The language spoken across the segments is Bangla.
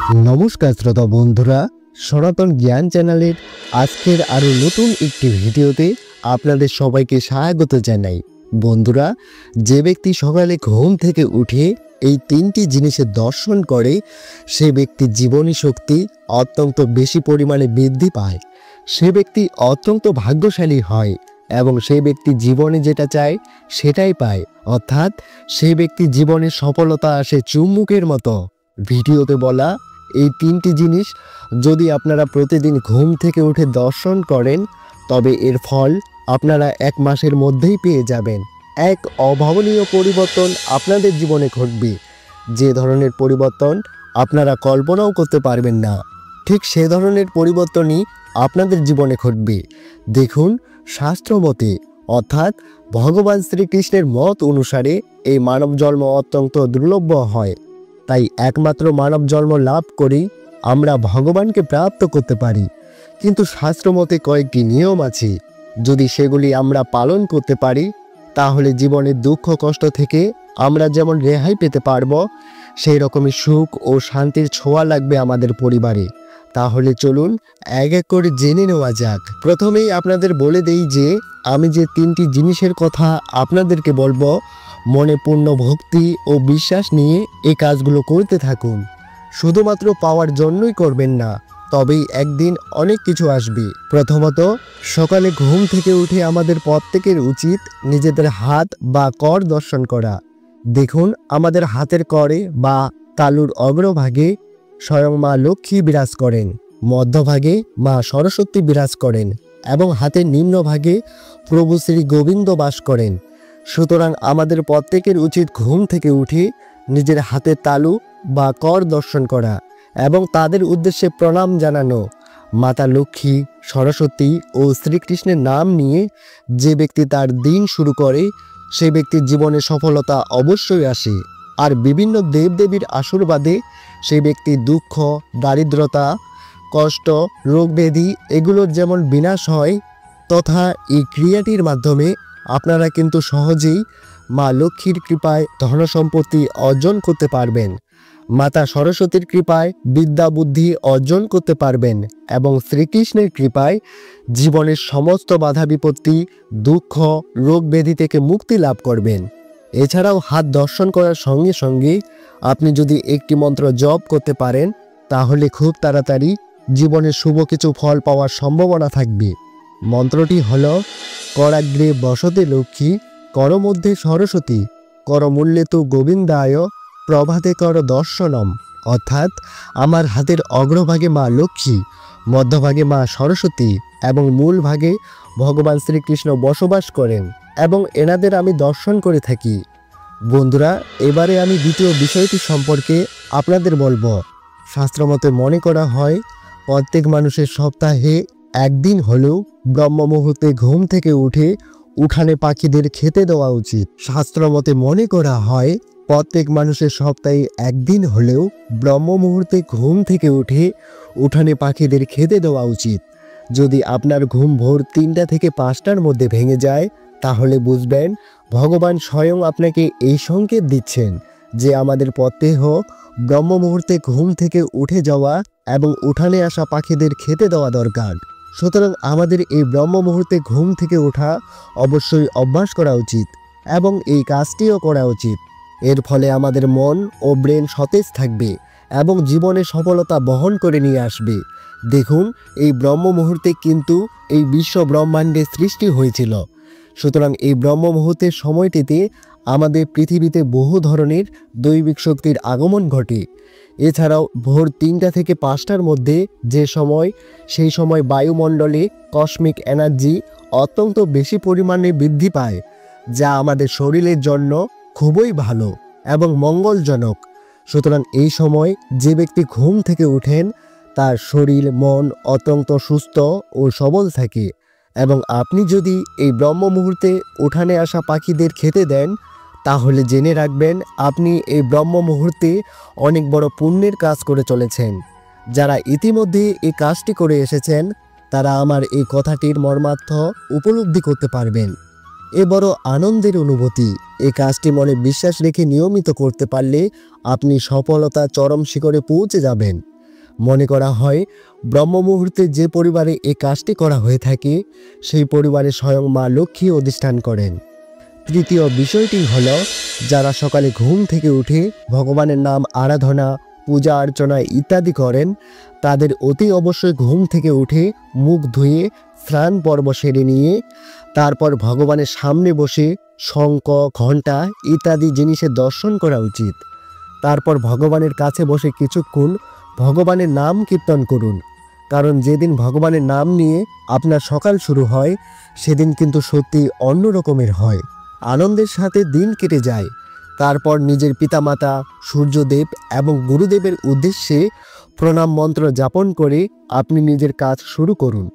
নমস্কার শ্রোতা বন্ধুরা, সনাতন জ্ঞান চ্যানেলের আজকের আরও নতুন একটি ভিডিওতে আপনাদের সবাইকে স্বাগত জানাই। বন্ধুরা, যে ব্যক্তি সকালে ঘুম থেকে উঠে এই তিনটি জিনিসের দর্শন করে সে ব্যক্তির জীবনী শক্তি অত্যন্ত বেশি পরিমাণে বৃদ্ধি পায়, সে ব্যক্তি অত্যন্ত ভাগ্যশালী হয় এবং সে ব্যক্তি জীবনে যেটা চায় সেটাই পায়, অর্থাৎ সে ব্যক্তি জীবনে সফলতা আসে চুম্বকের মতো। ভিডিওতে বলা এই তিনটি জিনিস যদি আপনারা প্রতিদিন ঘুম থেকে উঠে দর্শন করেন তবে এর ফল আপনারা 1 মাসের মধ্যেই পেয়ে যাবেন। এক অভাবনীয় পরিবর্তন আপনাদের জীবনে ঘটবে, যে ধরনের পরিবর্তন আপনারা কল্পনাও করতে পারবেন না, ঠিক সে ধরনের পরিবর্তনই আপনাদের জীবনে ঘটবে। দেখুন, শাস্ত্র মতে অর্থাৎ ভগবান শ্রীকৃষ্ণের মত অনুসারে এই মানব জন্ম অত্যন্ত দুর্লভ হয়, তাই একমাত্র মানব জন্ম লাভ করেই আমরা ভগবানকে প্রাপ্ত করতে পারি। কিন্তু শাস্ত্রমতে কয়েকটি নিয়ম আছে, যদি সেগুলি আমরা পালন করতে পারি তাহলে জীবনের দুঃখ কষ্ট থেকে আমরা যেমন রেহাই পেতে পারব, সেই রকমই সুখ ও শান্তির ছোঁয়া লাগবে আমাদের পরিবারে। তাহলে চলুন এক এক করে জেনে নেওয়া যাক। প্রথমেই আপনাদের বলে দেই যে আমি যে তিনটি জিনিসের কথা আপনাদেরকে বলবো, মনে পূর্ণ ভক্তি ও বিশ্বাস নিয়ে এই কাজগুলো করতে থাকুন। শুধুমাত্র পাওয়ার জন্যই করবেন না, তবেই একদিন অনেক কিছু আসবে। প্রথমত, সকালে ঘুম থেকে উঠে আমাদের প্রত্যেকের উচিত নিজেদের হাত বা কর দর্শন করা। দেখুন, আমাদের হাতের করে বা তালুর অগ্রভাগে স্বয়ং মা লক্ষ্মী বিরাজ করেন, মধ্যভাগে মা সরস্বতী বিরাজ করেন এবং হাতের নিম্নভাগে প্রভু শ্রী গোবিন্দ বাস করেন। সুতরাং আমাদের প্রত্যেকের উচিত ঘুম থেকে উঠে নিজের হাতের তালু বা কর দর্শন করা এবং তাদের উদ্দেশ্যে প্রণাম জানানো। মাতা লক্ষ্মী, সরস্বতী ও শ্রীকৃষ্ণের নাম নিয়ে যে ব্যক্তি তার দিন শুরু করে সে ব্যক্তির জীবনে সফলতা অবশ্যই আসে। আর বিভিন্ন দেবদেবীর আশীর্বাদে সেই ব্যক্তির দুঃখ, দারিদ্রতা, কষ্ট, রোগ ব্যাধি এগুলোর যেমন বিনাশ হয়, তথা এই ক্রিয়াটির মাধ্যমে আপনারা কিন্তু সহজেই মা লক্ষ্মীর কৃপায় ধনসম্পত্তি অর্জন করতে পারবেন, মাতা সরস্বতীর কৃপায় বিদ্যা বুদ্ধি অর্জন করতে পারবেন এবং শ্রীকৃষ্ণের কৃপায় জীবনের সমস্ত বাধা বিপত্তি, দুঃখ, রোগ ব্যাধি থেকে মুক্তি লাভ করবেন। এছাড়াও হাত দর্শন করার সঙ্গে সঙ্গে আপনি যদি একটি মন্ত্র জপ করতে পারেন তাহলে খুব তাড়াতাড়ি জীবনে শুভ কিছু ফল পাওয়ার সম্ভাবনা থাকবে। মন্ত্রটি হল, করাগ্রে বসতে লক্ষ্মী, কর মধ্যে সরস্বতী, করমূল্যে তু গোবিন্দায়, প্রভাতে কর দর্শনম। অর্থাৎ আমার হাতের অগ্রভাগে মা লক্ষ্মী, মধ্যভাগে মা সরস্বতী এবং মূল ভাগে ভগবান শ্রীকৃষ্ণ বসবাস করেন এবং এনাদের আমি দর্শন করে থাকি। বন্ধুরা, এবারে আমি দ্বিতীয় বিষয়টি সম্পর্কে আপনাদের বলবো। শাস্ত্রমতে মনে করা হয় প্রত্যেক মানুষের সপ্তাহে একদিন হলেও ব্রহ্ম মুহূর্তে ঘুম থেকে উঠে উঠানে পাখিদের খেতে দেওয়া উচিত। শাস্ত্রমতে মনে করা হয় প্রত্যেক মানুষের সপ্তাহে একদিন হলেও ব্রহ্ম মুহূর্তে ঘুম থেকে উঠে উঠানে পাখিদের খেতে দেওয়া উচিত। যদি আপনার ঘুম ভোর 3টা থেকে 5টার মধ্যে ভেঙে যায় তাহলে বুঝবেন ভগবান স্বয়ং আপনাকে এই সংকেত দিচ্ছেন যে আমাদের প্রত্যেহ ব্রহ্ম মুহূর্তে ঘুম থেকে উঠে যাওয়া এবং উঠানে আসা পাখিদের খেতে দেওয়া দরকার। সুতরাং আমাদের এই ব্রহ্ম মুহূর্তে ঘুম থেকে ওঠা অবশ্যই অভ্যাস করা উচিত এবং এই কাজটিও করা উচিত। এর ফলে আমাদের মন ও ব্রেন সতেজ থাকবে এবং জীবনে সফলতা বহন করে নিয়ে আসবে। দেখুন, এই ব্রহ্ম মুহূর্তে কিন্তু এই বিশ্ব ব্রহ্মাণ্ডের সৃষ্টি হয়েছিল। সুতরাং এই ব্রহ্ম মুহূর্তের সময়টিতে আমাদের পৃথিবীতে বহু ধরনের দৈবিক শক্তির আগমন ঘটে। এছাড়াও ভোর 3টা থেকে 5টার মধ্যে যে সময়, সেই সময় বায়ুমণ্ডলে কসমিক এনার্জি অত্যন্ত বেশি পরিমাণে বৃদ্ধি পায়, যা আমাদের শরীরের জন্য খুবই ভালো এবং মঙ্গলজনক। সুতরাং এই সময় যে ব্যক্তি ঘুম থেকে ওঠেন তার শরীর মন অত্যন্ত সুস্থ ও সবল থাকে এবং আপনি যদি এই ব্রহ্ম মুহূর্তে উঠানে আসা পাখিদের খেতে দেন তাহলে জেনে রাখবেন আপনি এই ব্রহ্ম মুহূর্তে অনেক বড় পুণ্যের কাজ করে চলেছেন। যারা ইতিমধ্যে এই কাজটি করে এসেছেন তারা আমার এই কথাটির মর্মার্থ উপলব্ধি করতে পারবেন। এ বড় আনন্দের অনুভূতি। এই কাজটি মনে বিশ্বাস রেখে নিয়মিত করতে পারলে আপনি সফলতা চরম শিখরে পৌঁছে যাবেন। মনে করা হয় ব্রহ্ম মুহূর্তে যে পরিবারে এই কাজটি করা হয়ে থাকে সেই পরিবারে স্বয়ং মা লক্ষ্মী অধিষ্ঠান করেন। তৃতীয় বিষয়টি হল, যারা সকালে ঘুম থেকে উঠে ভগবানের নাম আরাধনা, পূজা অর্চনা ইত্যাদি করেন তাদের অতি অবশ্যই ঘুম থেকে উঠে মুখ ধুয়ে স্নান পর্ব সেরে নিয়ে তারপর ভগবানের সামনে বসে শঙ্খ, ঘণ্টা ইত্যাদি জিনিসের দর্শন করা উচিত। তারপর ভগবানের কাছে বসে কিছুক্ষণ ভগবানের নাম কীর্তন করুন, কারণ যেদিন ভগবানের নাম নিয়ে আপনার সকাল শুরু হয় সেদিন কিন্তু সত্যি অন্য রকমের হয়, আনন্দের সাথে দিন কেটে যায়। তারপর নিজের পিতামাতা, সূর্যদেব এবং গুরুদেবের উদ্দেশ্যে প্রণাম মন্ত্র যাপন করে আপনি নিজের কাজ শুরু করুন।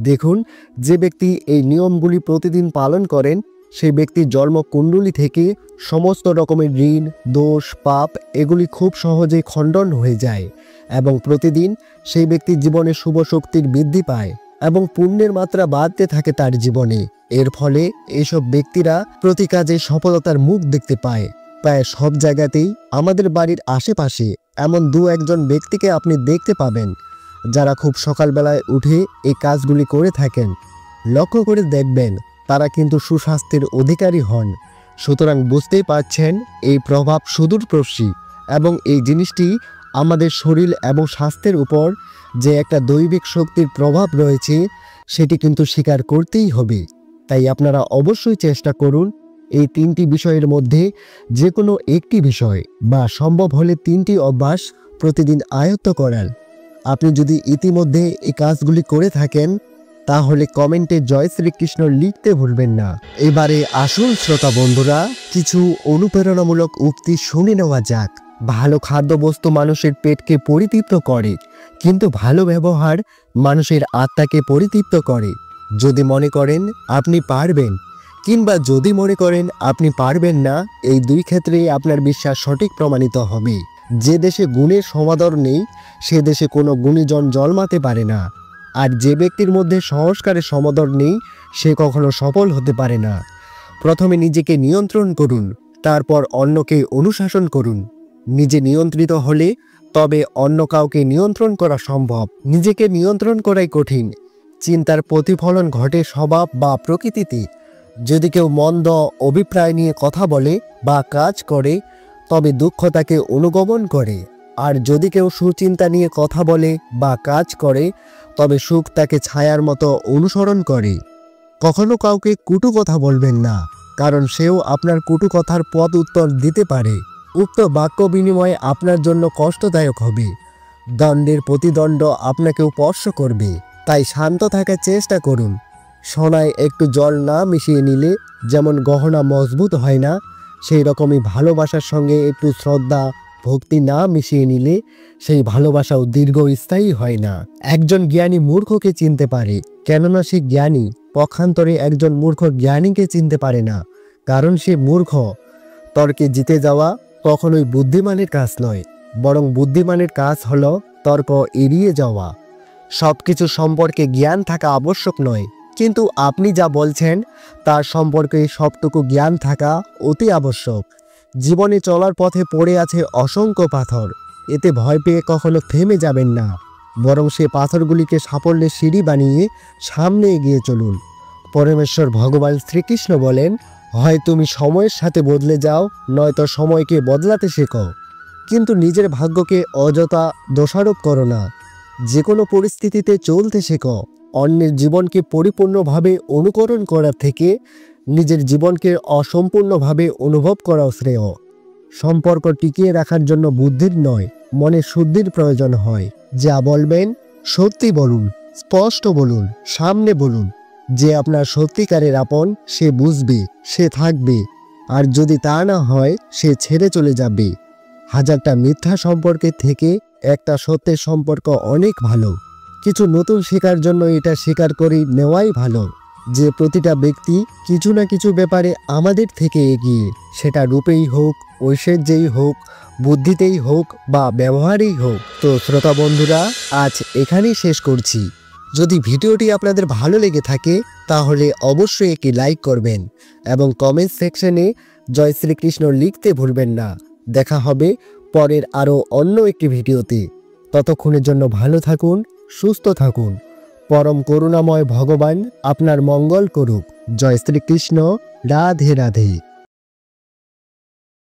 দেখুন, যে ব্যক্তি এই নিয়মগুলি প্রতিদিন পালন করেন সেই ব্যক্তির জন্মকুণ্ডলী থেকে সমস্ত রকমের ঋণ, দোষ, পাপ এগুলি খুব সহজেই খণ্ডন হয়ে যায় এবং প্রতিদিন সেই ব্যক্তির জীবনে শুভ শক্তির বৃদ্ধি পায় এবং পুণ্যের মাত্রা বাড়তে থাকে তার জীবনে। এর ফলে এইসব ব্যক্তিরা প্রতি কাজে সফলতার মুখ দেখতে পায়। প্রায় সব জায়গাতেই আমাদের বাড়ির আশেপাশে এমন দু একজন ব্যক্তিকে আপনি দেখতে পাবেন যারা খুব সকালবেলায় উঠে এই কাজগুলি করে থাকেন। লক্ষ্য করে দেখবেন তারা কিন্তু সুস্বাস্থ্যের অধিকারী হন। সুতরাং বুঝতেই পারছেন এই প্রভাব সুদূরপ্রসারী এবং এই জিনিসটি আমাদের শরীর এবং স্বাস্থ্যের উপর যে একটা দৈবিক শক্তির প্রভাব রয়েছে সেটি কিন্তু স্বীকার করতেই হবে। তাই আপনারা অবশ্যই চেষ্টা করুন এই তিনটি বিষয়ের মধ্যে যে কোনো একটি বিষয় বা সম্ভব হলে তিনটি অভ্যাস প্রতিদিন আয়ত্ত করার। আপনি যদি ইতিমধ্যে এই কাজগুলি করে থাকেন তাহলে কমেন্টে জয় শ্রীকৃষ্ণ লিখতে ভুলবেন না। এবারে আসুন শ্রোতা বন্ধুরা, কিছু অনুপ্রেরণামূলক উক্তি শুনে নেওয়া যাক। ভালো খাদ্যবস্তু মানুষের পেটকে পরিতৃপ্ত করে, কিন্তু ভালো ব্যবহার মানুষের আত্মাকে পরিতৃপ্ত করে। যদি মনে করেন আপনি পারবেন কিংবা যদি মনে করেন আপনি পারবেন না, এই দুই ক্ষেত্রেই আপনার বিশ্বাস সঠিক প্রমাণিত হবে। যে দেশে গুণের সমাদর নেই সে দেশে কোনো গুণীজন জন্মাতে পারে না, আর যে ব্যক্তির মধ্যে সংস্কারের সমাদর নেই সে কখনো সফল হতে পারে না। প্রথমে নিজেকে নিয়ন্ত্রণ করুন, তারপর অন্যকে অনুশাসন করুন। নিজে নিয়ন্ত্রিত হলে তবে অন্য কাউকে নিয়ন্ত্রণ করা সম্ভব। নিজেকে নিয়ন্ত্রণ করাই কঠিন। চিন্তার প্রতিফলন ঘটে স্বভাব বা প্রকৃতিতে। যদি কেউ মন্দ অভিপ্রায় নিয়ে কথা বলে বা কাজ করে তবে দুঃখ তাকে অনুগমন করে, আর যদি কেউ সুচিন্তা নিয়ে কথা বলে বা কাজ করে তবে সুখ তাকে ছায়ার মতো অনুসরণ করে। কখনো কাউকে কুটু কথা বলবেন না, কারণ সেও আপনার কুটু কথার পদ উত্তর দিতে পারে। উক্ত বাক্য বিনিময়ে আপনার জন্য কষ্টদায়ক হবে। দণ্ডের প্রতিদণ্ড আপনাকেও স্পর্শ করবে, তাই শান্ত থাকার চেষ্টা করুন। সোনায় একটু জল না মিশিয়ে নিলে যেমন গহনা মজবুত হয় না, সেই রকমই ভালোবাসার সঙ্গে একটু শ্রদ্ধা, ভক্তি না মিশিয়ে নিলে সেই ভালোবাসাও দীর্ঘস্থায়ী হয় না। একজন জ্ঞানী মূর্খকে চিনতে পারে, কেননা সে জ্ঞানী। পক্ষান্তরে একজন মূর্খ জ্ঞানীকে চিনতে পারে না, কারণ সে মূর্খ। তর্কে জিতে যাওয়া কখনোই বুদ্ধিমানের কাজ নয়, বরং বুদ্ধিমানের কাজ হলো তর্ক এড়িয়ে যাওয়া। সব কিছু সম্পর্কে জ্ঞান থাকা আবশ্যক নয়, কিন্তু আপনি যা বলছেন তার সম্পর্কে সবটুকু জ্ঞান থাকা অতি আবশ্যক। জীবনে চলার পথে পড়ে আছে অসংখ্য পাথর, এতে ভয় পেয়ে কখনো থেমে যাবেন না, বরং সে পাথরগুলিকে সাফল্যের সিঁড়ি বানিয়ে সামনে এগিয়ে চলুন। পরমেশ্বর ভগবান শ্রীকৃষ্ণ বলেন, হয় তুমি সময়ের সাথে বদলে যাও, নয়তো সময়কে বদলাতে শেখো, কিন্তু নিজের ভাগ্যকে অযথা দোষারোপ করো না। যে কোনো পরিস্থিতিতে চলতে শেখো। অন্যের জীবনকে পরিপূর্ণভাবে অনুকরণ করার থেকে নিজের জীবনকে অসম্পূর্ণভাবে অনুভব করা শ্রেয়। সম্পর্ক টিকিয়ে রাখার জন্য বুদ্ধির নয়, মনে শুদ্ধির প্রয়োজন হয়। যা বলবেন সত্যি বলুন, স্পষ্ট বলুন, সামনে বলুন। যে আপনার সত্যিকারের আপন সে বুঝবে, সে থাকবে, আর যদি তা না হয় সে ছেড়ে চলে যাবে। হাজারটা মিথ্যা সম্পর্কের থেকে একটা সত্যের সম্পর্ক অনেক ভালো। কিছু নতুন শেখার জন্য এটা স্বীকার করে নেওয়াই ভালো যে প্রতিটা ব্যক্তি কিছু না কিছু ব্যাপারে আমাদের থেকে এগিয়ে, সেটা রূপেই হোক, ঐশ্বর্যেই হোক, বুদ্ধিতেই হোক বা ব্যবহারেই হোক। তো শ্রোতা বন্ধুরা, আজ এখানেই শেষ করছি। যদি ভিডিওটি আপনাদের ভালো লেগে থাকে তাহলে অবশ্যই একটি লাইক করবেন এবং কমেন্ট সেকশনে জয় শ্রীকৃষ্ণ লিখতে ভুলবেন না। দেখা হবে পরের আরও অন্য একটি ভিডিওতে। ততক্ষণের জন্য ভালো থাকুন, সুস্থ থাকুন। পরম করুণাময় ভগবান আপনার মঙ্গল করুক। জয় শ্রীকৃষ্ণ। রাধে রাধে।